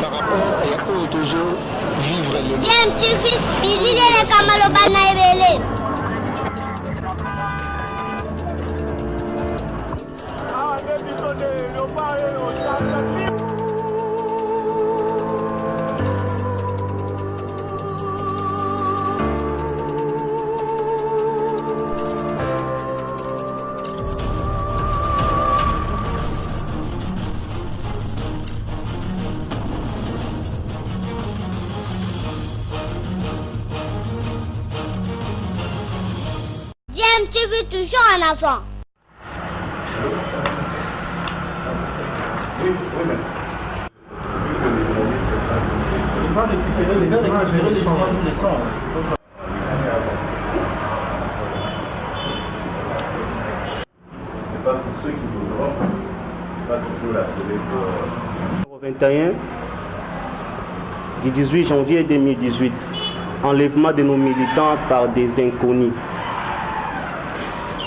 par rapport et au toujours vivre le bien tu fils bilile le kamalo bana ebele tu veux toujours un enfant. Oui, mais... Il va récupérer les changements de sang. C'est pas pour ceux qui voudront, pas toujours la télé. 21 du 18 janvier 2018, enlèvement de nos militants par des inconnus.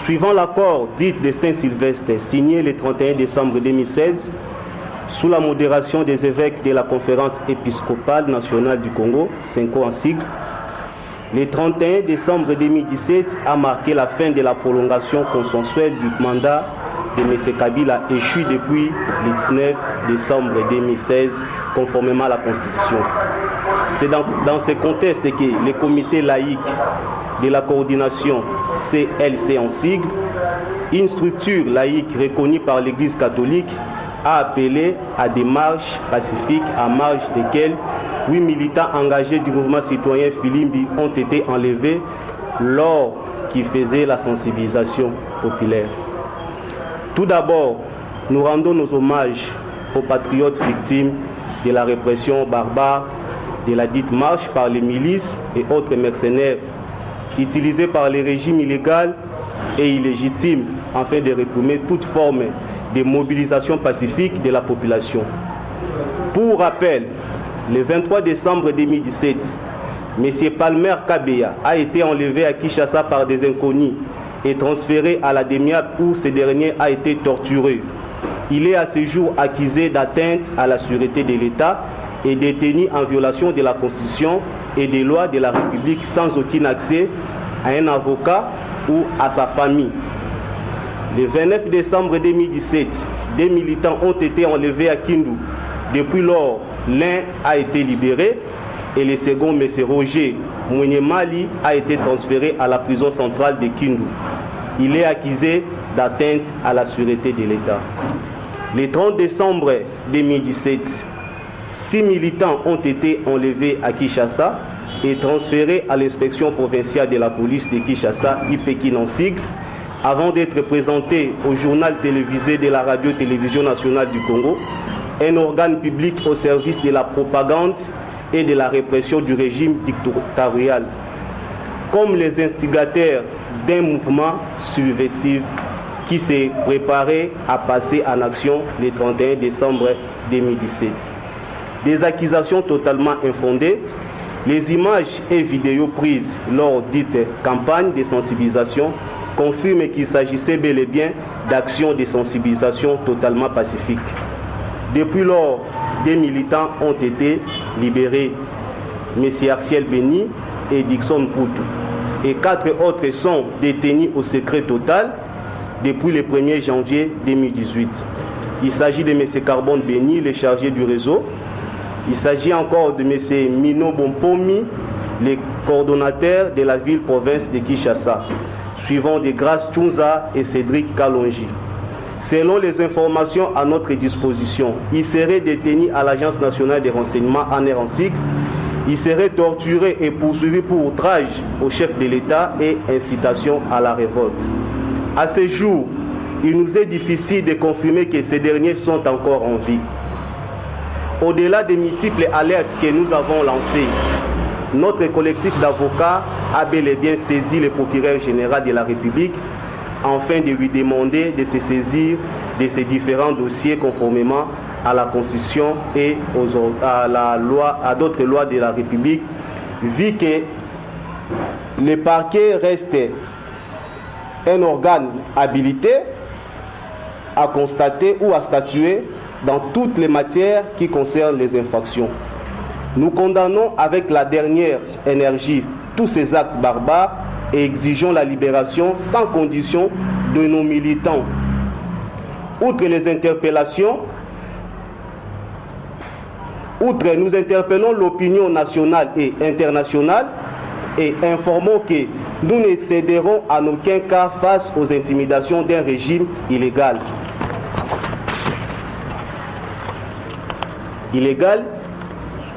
Suivant l'accord dit de Saint-Sylvestre, signé le 31 décembre 2016, sous la modération des évêques de la Conférence épiscopale nationale du Congo, CENCO en sigle, le 31 décembre 2017 a marqué la fin de la prolongation consensuelle du mandat de M. Kabila échu depuis le 19 décembre 2016, conformément à la Constitution. C'est dans ce contexte que le comité laïque de la coordination CLC en sigle, une structure laïque reconnue par l'Église catholique, a appelé à des marches pacifiques à marge desquelles 8 militants engagés du mouvement citoyen Filimbi ont été enlevés lors qui faisait la sensibilisation populaire. Tout d'abord, nous rendons nos hommages aux patriotes victimes de la répression barbare de la dite marche par les milices et autres mercenaires utilisés par les régimes illégaux et illégitimes afin de réprimer toute forme de mobilisation pacifique de la population. Pour rappel, le 23 décembre 2017, M. Palmer Kabeya a été enlevé à Kinshasa par des inconnus et transféré à la DEMIAP où ce dernier a été torturé. Il est à ce jour accusé d'atteinte à la sûreté de l'État et détenu en violation de la Constitution et des lois de la République sans aucun accès à un avocat ou à sa famille. Le 29 décembre 2017, des militants ont été enlevés à Kindu. Depuis lors, l'un a été libéré et le second, M. Roger Mouenemali, a été transféré à la prison centrale de Kindu. Il est accusé d'atteinte à la sûreté de l'État. Le 30 décembre 2017, 6 militants ont été enlevés à Kinshasa et transférés à l'inspection provinciale de la police de Kinshasa, IPEKIN en sigle, avant d'être présentés au journal télévisé de la radio-télévision nationale du Congo, un organe public au service de la propagande et de la répression du régime dictatorial, comme les instigateurs d'un mouvement subversif qui s'est préparé à passer en action le 31 décembre 2017. Des accusations totalement infondées, les images et vidéos prises lors dite campagne de sensibilisation confirment qu'il s'agissait bel et bien d'actions de sensibilisation totalement pacifiques. Depuis lors, des militants ont été libérés, M. Arciel Béni et Dixon Poutou, et 4 autres sont détenus au secret total depuis le 1er janvier 2018. Il s'agit de M. Carbone Béni, le chargé du réseau. Il s'agit encore de M. Mino Bompomi, le coordonnateur de la ville-province de Kinshasa, suivant de Grace Tchunza et Cédric Kalonji. Selon les informations à notre disposition, il serait détenu à l'Agence nationale des renseignements en air en cycle. Il serait torturé et poursuivi pour outrage au chef de l'État et incitation à la révolte. À ce jour, il nous est difficile de confirmer que ces derniers sont encore en vie. Au-delà des multiples alertes que nous avons lancées, notre collectif d'avocats a bel et bien saisi le procureur général de la République afin de lui demander de se saisir de ces différents dossiers conformément à la Constitution et à d'autres lois de la République, vu que le parquet reste un organe habilité à constater ou à statuer dans toutes les matières qui concernent les infractions. Nous condamnons avec la dernière énergie tous ces actes barbares et exigeons la libération sans condition de nos militants. Outre les interpellations, nous interpellons l'opinion nationale et internationale et informons que nous ne céderons en aucun cas face aux intimidations d'un régime illégal.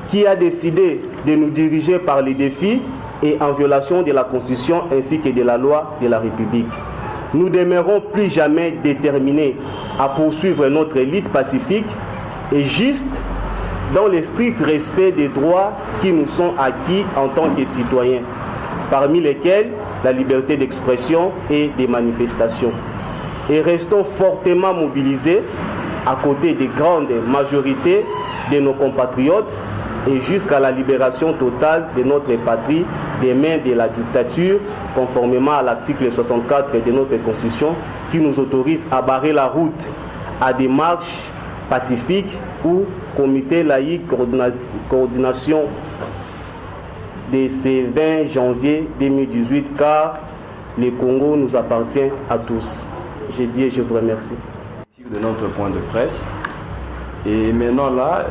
Qui a décidé de nous diriger par les défis et en violation de la Constitution ainsi que de la loi de la République. Nous demeurons plus jamais déterminés à poursuivre notre lutte pacifique et juste dans le strict respect des droits qui nous sont acquis en tant que citoyens, parmi lesquels la liberté d'expression et des manifestations. Et restons fortement mobilisés à côté des grandes majorités de nos compatriotes et jusqu'à la libération totale de notre patrie des mains de la dictature, conformément à l'article 64 de notre Constitution, qui nous autorise à barrer la route à des marches pacifiques ou comité laïque coordination de ce 20 janvier 2018, car le Congo nous appartient à tous. J'ai dit et je vous remercie. De notre point de presse. Et maintenant là,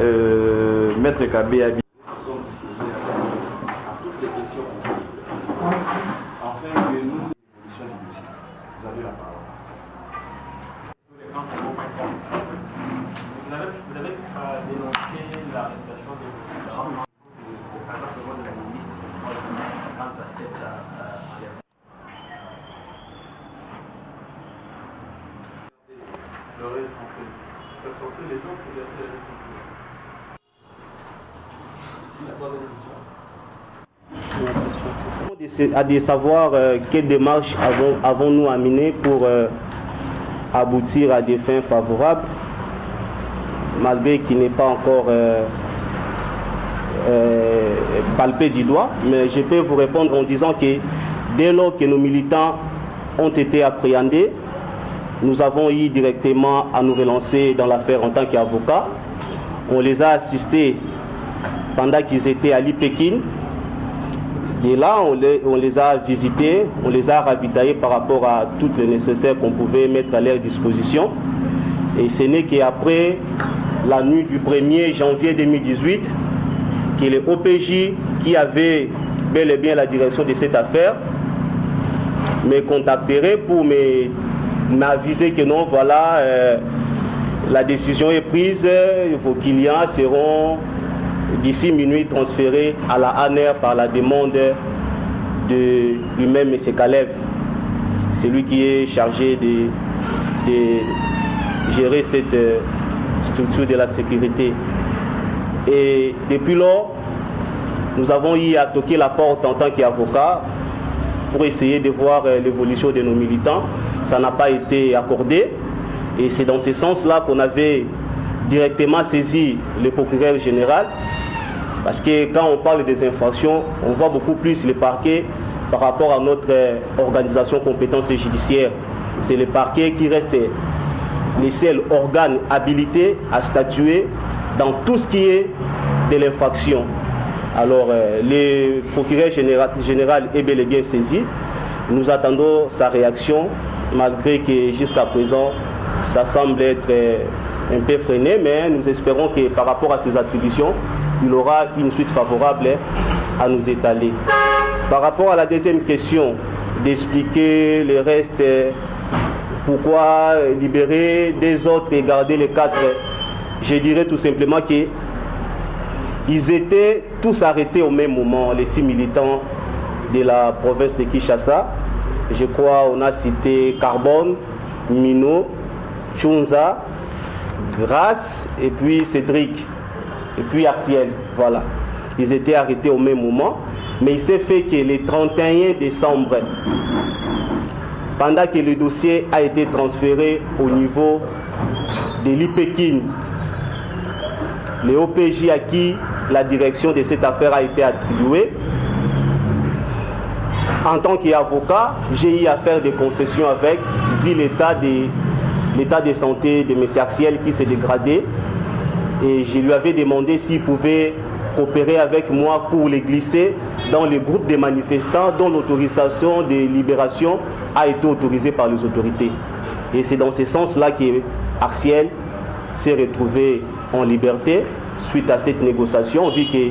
Maître Kabé a dit nous sommes disposés à toutes les questions possibles. Afin que nous, l'évolution du dossier. Vous avez la parole. Vous avez dénoncé l'arrestation des militants de la ministre quant à cette enlèvement. Le reste, on fait. Faire sortir les autres et après les autres. C'est la troisième question. À de savoir quelle démarche avons-nous à mener pour aboutir à des fins favorables, malgré qu'il n'est pas encore palpé du doigt. Mais je peux vous répondre en disant que dès lors que nos militants ont été appréhendés, nous avons eu directement à nous relancer dans l'affaire en tant qu'avocats. On les a assistés pendant qu'ils étaient à l'Ipékin. Et là, on les a visités, on les a ravitaillés par rapport à tout le nécessaire qu'on pouvait mettre à leur disposition. Et ce n'est qu'après la nuit du 1er janvier 2018 que le OPJ, qui avait bel et bien la direction de cette affaire, me contacterait pour m'aviser que non, voilà, la décision est prise, vos clients seront d'ici minuit transférés à la ANER par la demande de lui-même, M. Kalev. C'est lui qui est chargé de gérer cette structure de la sécurité. Et depuis lors, nous avons eu à toquer la porte en tant qu'avocat pour essayer de voir l'évolution de nos militants. Ça n'a pas été accordé. Et c'est dans ce sens-là qu'on avait directement saisi le procureur général. Parce que quand on parle des infractions, on voit beaucoup plus le parquet par rapport à notre organisation compétence judiciaire. C'est le parquet qui reste le seul organe habilité à statuer dans tout ce qui est de l'infraction. Alors, le procureur général est bel et bien saisi. Nous attendons sa réaction, malgré que jusqu'à présent, ça semble être un peu freiné, mais nous espérons que par rapport à ses attributions, il aura une suite favorable à nous étaler. Par rapport à la deuxième question, d'expliquer le reste, pourquoi libérer des autres et garder les 4, je dirais tout simplement qu'ils étaient tous arrêtés au même moment, les 6 militants de la province de Kinshasa. Je crois on a cité Carbone, Mino, Chunza, Grace et puis Cédric. Et puis Arciel, voilà. Ils étaient arrêtés au même moment. Mais il s'est fait que le 31 décembre, pendant que le dossier a été transféré au niveau de l'Ipékin, le OPJ à qui la direction de cette affaire a été attribuée, en tant qu'avocat, j'ai eu à faire des concessions avec, vu l'état de santé de M. Arciel qui s'est dégradé. et je lui avais demandé s'il pouvait coopérer avec moi pour les glisser dans les groupes des manifestants dont l'autorisation de libération a été autorisée par les autorités. Et c'est dans ce sens-là que Artiel s'est retrouvé en liberté suite à cette négociation, vu que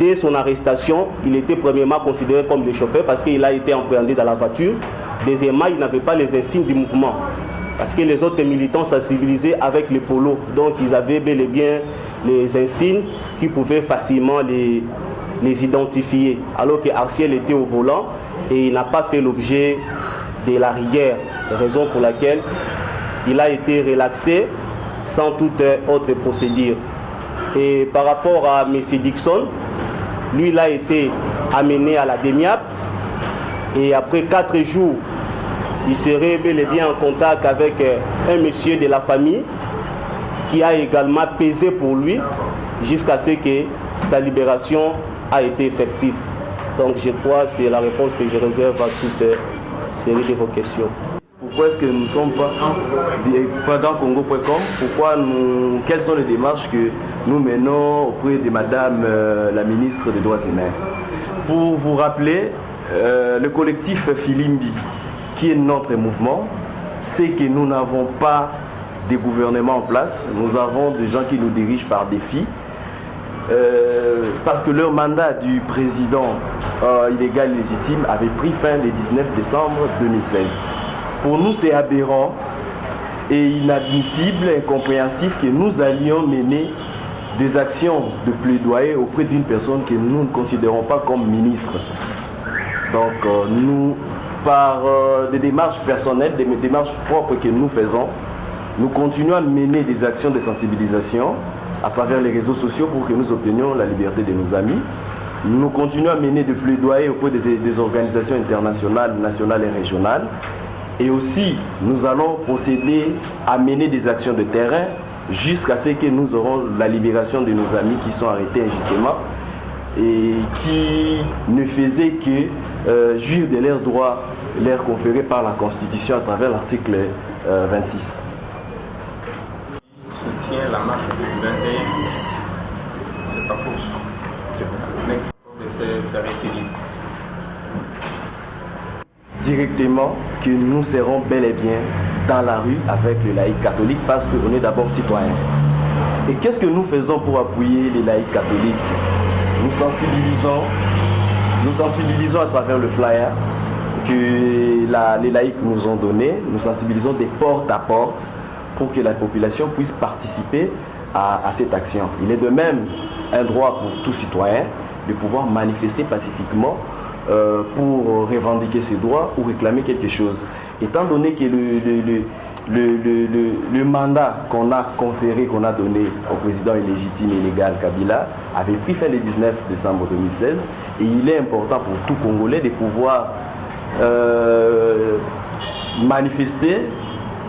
dès son arrestation, il était premièrement considéré comme le chauffeur parce qu'il a été appréhendé dans la voiture. Deuxièmement, il n'avait pas les insignes du mouvement parce que les autres militants sensibilisés avec les polos, donc ils avaient bel et bien les insignes qui pouvaient facilement les identifier, alors que Artiel était au volant et il n'a pas fait l'objet de la rigueur, raison pour laquelle il a été relaxé sans toute autre procédure. Et par rapport à M. Dixon, lui il a été amené à la DEMIAP et après 4 jours, il serait bel et bien en contact avec un monsieur de la famille qui a également pesé pour lui jusqu'à ce que sa libération a été effective. Donc je crois que c'est la réponse que je réserve à toute série de vos questions. Pourquoi est-ce que nous ne sommes pas dans Congo.com? Quelles sont les démarches que nous menons auprès de Madame la ministre des Droits humains? Pour vous rappeler, le collectif Filimbi, qui est notre mouvement, c'est que nous n'avons pas de gouvernement en place. Nous avons des gens qui nous dirigent par défi. Parce que leur mandat du président illégal légitime avait pris fin le 19 décembre 2016. Pour nous, c'est aberrant et inadmissible, incompréhensif que nous allions mener des actions de plaidoyer auprès d'une personne que nous ne considérons pas comme ministre. Donc nous, par des démarches personnelles, des démarches propres que nous faisons, nous continuons à mener des actions de sensibilisation à travers les réseaux sociaux pour que nous obtenions la liberté de nos amis. Nous continuons à mener des plaidoyers auprès des organisations internationales, nationales et régionales. Et aussi, nous allons procéder à mener des actions de terrain jusqu'à ce que nous aurons la libération de nos amis qui sont arrêtés injustement et qui ne faisaient que jouir de leurs droits, leur conférés par la Constitution à travers l'article 26. Soutient la marche du 21, c'est pas faux. C'est pas faux. Directement que nous serons bel et bien dans la rue avec les laïcs catholiques parce qu'on est d'abord citoyens. Et qu'est-ce que nous faisons pour appuyer les laïcs catholiques? Nous sensibilisons à travers le flyer que les laïcs nous ont donné, nous sensibilisons des porte à porte pour que la population puisse participer à cette action. Il est de même un droit pour tout citoyen de pouvoir manifester pacifiquement pour revendiquer ses droits ou réclamer quelque chose. Étant donné que le mandat qu'on a conféré, qu'on a donné au président illégitime et illégal Kabila avait pris fin le 19 décembre 2016 et il est important pour tout Congolais de pouvoir manifester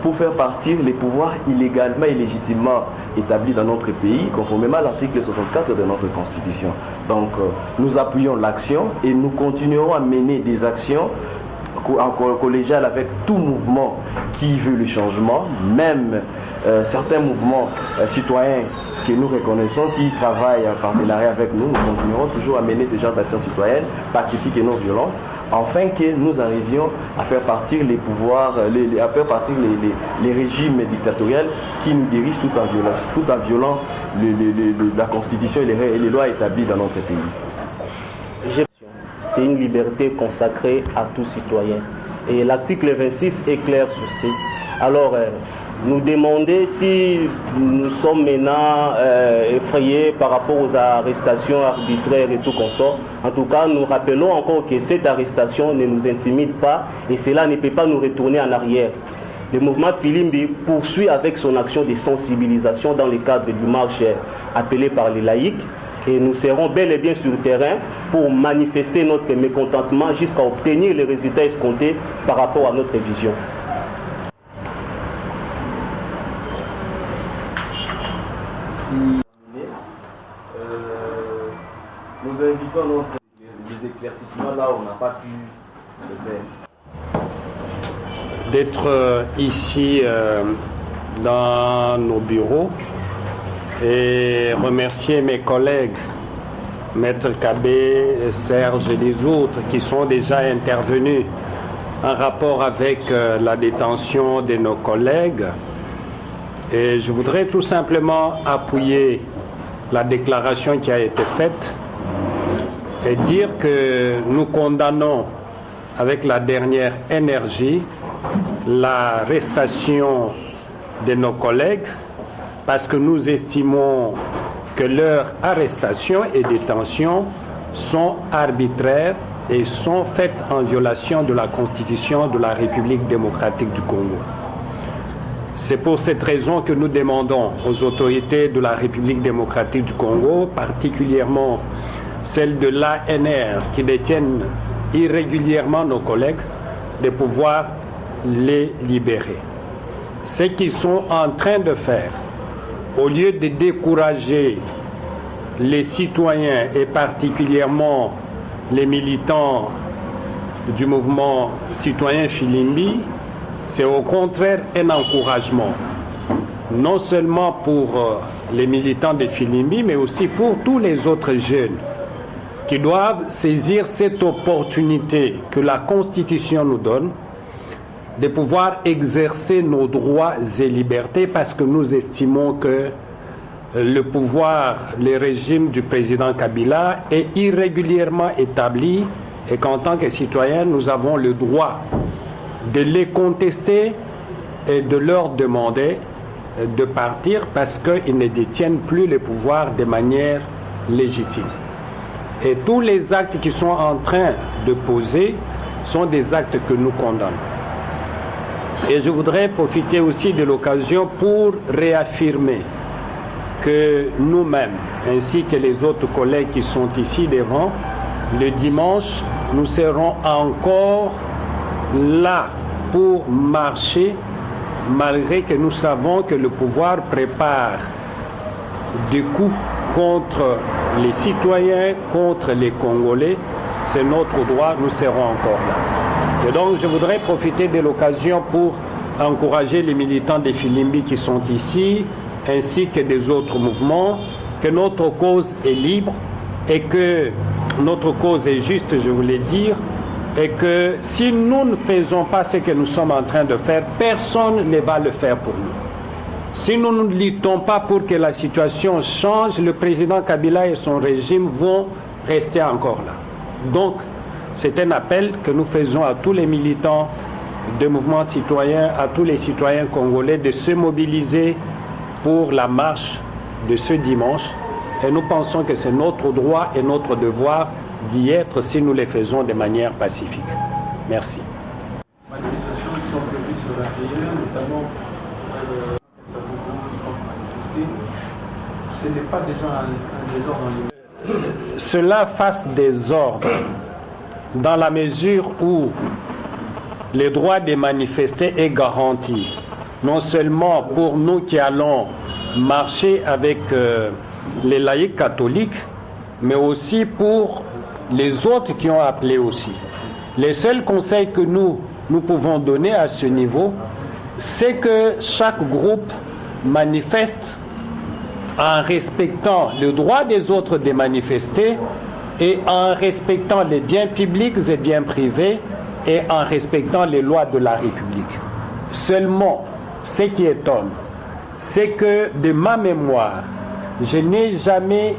pour faire partir les pouvoirs illégalement et légitimement établis dans notre pays, conformément à l'article 64 de notre Constitution. Donc, nous appuyons l'action et nous continuerons à mener des actions en collégial avec tout mouvement qui veut le changement, même certains mouvements citoyens que nous reconnaissons, qui travaillent en partenariat avec nous. Nous continuerons toujours à mener ces genres d'actions citoyennes, pacifiques et non violentes, afin que nous arrivions à faire partir les pouvoirs, à faire partir les régimes dictatoriaux qui nous dirigent tout en violant la Constitution et les lois établies dans notre pays. C'est une liberté consacrée à tout citoyen. Et l'article 26 est clair sur ce. Alors, nous demander si nous sommes maintenant effrayés par rapport aux arrestations arbitraires et tout consort. En tout cas, nous rappelons encore que cette arrestation ne nous intimide pas et cela ne peut pas nous retourner en arrière. Le mouvement Filimbi poursuit avec son action de sensibilisation dans le cadre du marche appelé par les laïcs. Et nous serons bel et bien sur le terrain pour manifester notre mécontentement jusqu'à obtenir les résultats escomptés par rapport à notre vision. Nous invitons les éclaircissements là où on n'a pas pu le faire. D'être ici dans nos bureaux et remercier mes collègues, Maître Kabé, Serge et les autres qui sont déjà intervenus en rapport avec la détention de nos collègues. Et je voudrais tout simplement appuyer la déclaration qui a été faite et dire que nous condamnons avec la dernière énergie l'arrestation de nos collègues parce que nous estimons que leur arrestation et détention sont arbitraires et sont faites en violation de la Constitution de la République démocratique du Congo. C'est pour cette raison que nous demandons aux autorités de la République démocratique du Congo, particulièrement celles de l'ANR qui détiennent irrégulièrement nos collègues, de pouvoir les libérer. Ce qu'ils sont en train de faire, au lieu de décourager les citoyens et particulièrement les militants du mouvement citoyen Filimbi, c'est au contraire un encouragement, non seulement pour les militants de Filimbi, mais aussi pour tous les autres jeunes qui doivent saisir cette opportunité que la Constitution nous donne de pouvoir exercer nos droits et libertés, parce que nous estimons que le pouvoir, le régime du président Kabila est irrégulièrement établi et qu'en tant que citoyens, nous avons le droit de les contester et de leur demander de partir parce qu'ils ne détiennent plus le pouvoir de manière légitime. Et tous les actes qui sont en train de poser sont des actes que nous condamnons. Et je voudrais profiter aussi de l'occasion pour réaffirmer que nous-mêmes, ainsi que les autres collègues qui sont ici devant, le dimanche, nous serons encore là pour marcher, malgré que nous savons que le pouvoir prépare des coups contre les citoyens, contre les Congolais. C'est notre droit, nous serons encore là. Et donc je voudrais profiter de l'occasion pour encourager les militants des Filimbi qui sont ici, ainsi que des autres mouvements, que notre cause est libre et que notre cause est juste, je voulais dire, et que si nous ne faisons pas ce que nous sommes en train de faire, personne ne va le faire pour nous. Si nous ne luttons pas pour que la situation change, le président Kabila et son régime vont rester encore là. Donc, c'est un appel que nous faisons à tous les militants de mouvements citoyens, à tous les citoyens congolais de se mobiliser pour la marche de ce dimanche. Et nous pensons que c'est notre droit et notre devoir d'y être si nous les faisons de manière pacifique. Merci. Les manifestations qui sont prévues sur l'intérieur, notamment ce n'est pas déjà un désordre. Cela fasse désordre dans la mesure où le droit de manifester est garanti, non seulement pour nous qui allons marcher avec les laïcs catholiques, mais aussi pour les autres qui ont appelé aussi. Les seuls conseils que nous pouvons donner à ce niveau, c'est que chaque groupe manifeste en respectant le droit des autres de manifester et en respectant les biens publics et biens privés et en respectant les lois de la République. Seulement, ce qui étonne, c'est que de ma mémoire, je n'ai jamais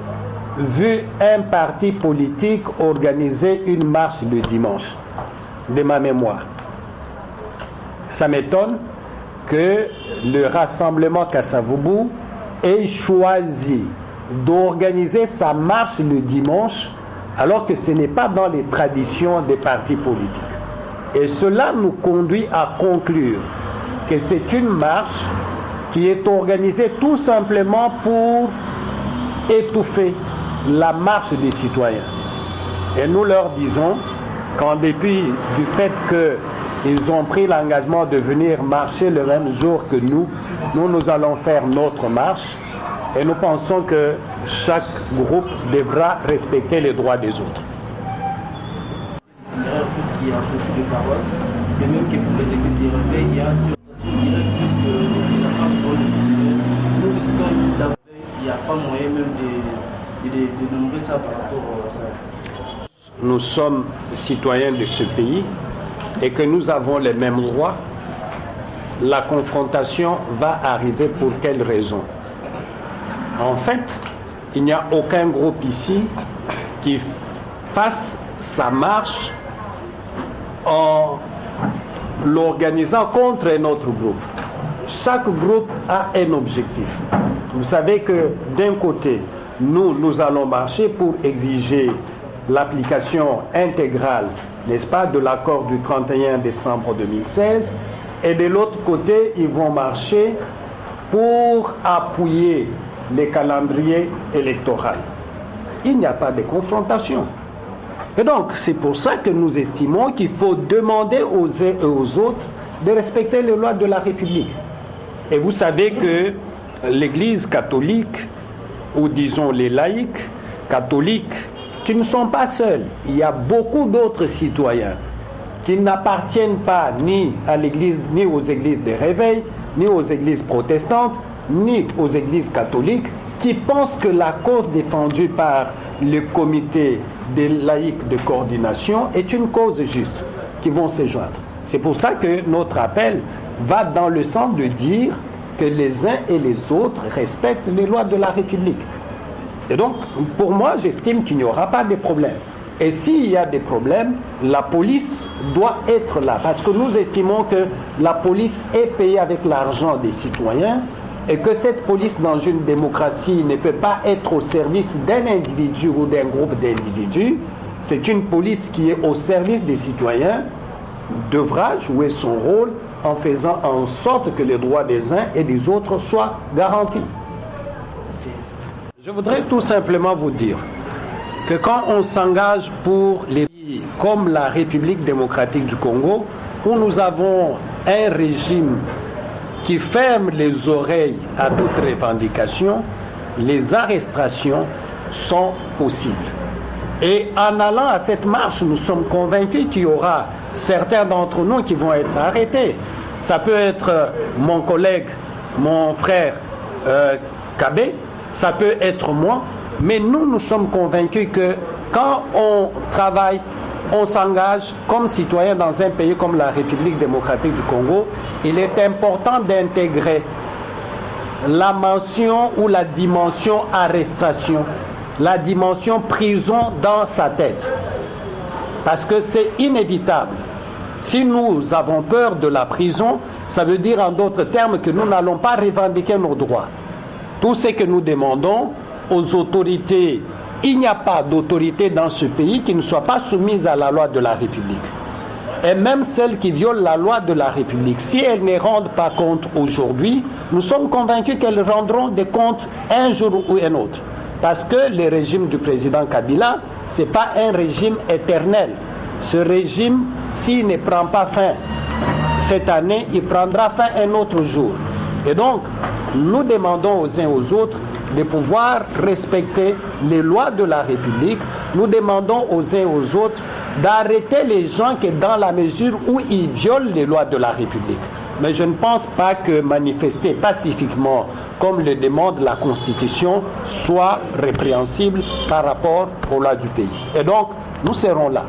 vu un parti politique organiser une marche le dimanche, de ma mémoire. Ça m'étonne que le rassemblement Kasavubu ait choisi d'organiser sa marche le dimanche alors que ce n'est pas dans les traditions des partis politiques. Et cela nous conduit à conclure que c'est une marche qui est organisée tout simplement pour étouffer la marche des citoyens. Et nous leur disons qu'en dépit du fait qu'ils ont pris l'engagement de venir marcher le même jour que nous allons faire notre marche et nous pensons que chaque groupe devra respecter les droits des autres. Tout ce qui est un peu plus de carrosse, et même que pour les équipes des relevés, il y a sur directrice de la femme pour nous décidons d'avoir il y a pas moyen même de nommer ça par rapport à ça. Nous sommes citoyens de ce pays et que nous avons les mêmes droits, la confrontation va arriver pour quelle raison? En fait, il n'y a aucun groupe ici qui fasse sa marche en l'organisant contre un autre groupe. Chaque groupe a un objectif. Vous savez que d'un côté, nous allons marcher pour exiger l'application intégrale, n'est-ce pas, de l'accord du 31 décembre 2016, et de l'autre côté, ils vont marcher pour appuyer les calendriers électoraux. Il n'y a pas de confrontation. Et donc, c'est pour ça que nous estimons qu'il faut demander aux uns et aux autres de respecter les lois de la République. Et vous savez que l'Église catholique, ou disons les laïcs catholiques, qui ne sont pas seuls, il y a beaucoup d'autres citoyens qui n'appartiennent pas ni à l'Église, ni aux églises de réveil, ni aux églises protestantes, ni aux églises catholiques, qui pensent que la cause défendue par le comité des laïcs de coordination est une cause juste, qui vont se joindre. C'est pour ça que notre appel va dans le sens de dire que les uns et les autres respectent les lois de la République. Et donc, pour moi, j'estime qu'il n'y aura pas de problème. Et s'il y a des problèmes, la police doit être là, parce que nous estimons que la police est payée avec l'argent des citoyens, et que cette police dans une démocratie ne peut pas être au service d'un individu ou d'un groupe d'individus. C'est une police qui est au service des citoyens, devra jouer son rôle en faisant en sorte que les droits des uns et des autres soient garantis. Je voudrais tout simplement vous dire que quand on s'engage pour les pays comme la République démocratique du Congo, où nous avons un régime qui ferme les oreilles à toute revendication, les arrestations sont possibles. Et en allant à cette marche, nous sommes convaincus qu'il y aura certains d'entre nous qui vont être arrêtés. Ça peut être mon collègue, mon frère Kabé, ça peut être moi, mais nous sommes convaincus que quand on travaille, on s'engage comme citoyen dans un pays comme la République démocratique du Congo, il est important d'intégrer la mention ou la dimension arrestation, la dimension prison dans sa tête. Parce que c'est inévitable. Si nous avons peur de la prison, ça veut dire en d'autres termes que nous n'allons pas revendiquer nos droits. Tout ce que nous demandons aux autorités, il n'y a pas d'autorité dans ce pays qui ne soit pas soumise à la loi de la République. Et même celles qui violent la loi de la République, si elles ne rendent pas compte aujourd'hui, nous sommes convaincus qu'elles rendront des comptes un jour ou un autre. Parce que le régime du président Kabila, ce n'est pas un régime éternel. Ce régime, s'il ne prend pas fin cette année, il prendra fin un autre jour. Et donc, nous demandons aux uns aux autres de pouvoir respecter les lois de la République. Nous demandons aux uns et aux autres d'arrêter les gens qui, dans la mesure où ils violent les lois de la République. Mais je ne pense pas que manifester pacifiquement, comme le demande la Constitution, soit répréhensible par rapport aux lois du pays. Et donc, nous serons là.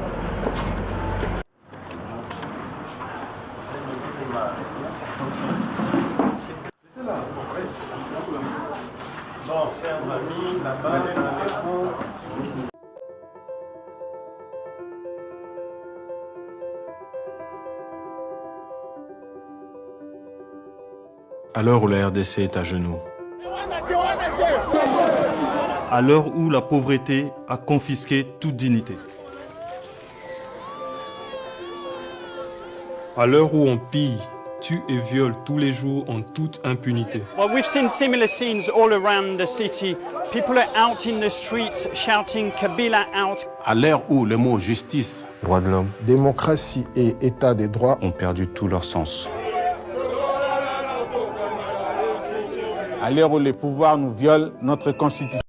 Bon, chers amis, là-bas, dans les fonds. À l'heure où la RDC est à genoux. À l'heure où la pauvreté a confisqué toute dignité. À l'heure où on pille, tue et viole tous les jours en toute impunité. Well, we've seen similar scenes all around the city. People are out in the streets shouting Kabila out. À l'ère où les mots justice, droits de l'homme, démocratie et état des droits ont perdu tout leur sens. À l'heure où les pouvoirs nous violent notre constitution.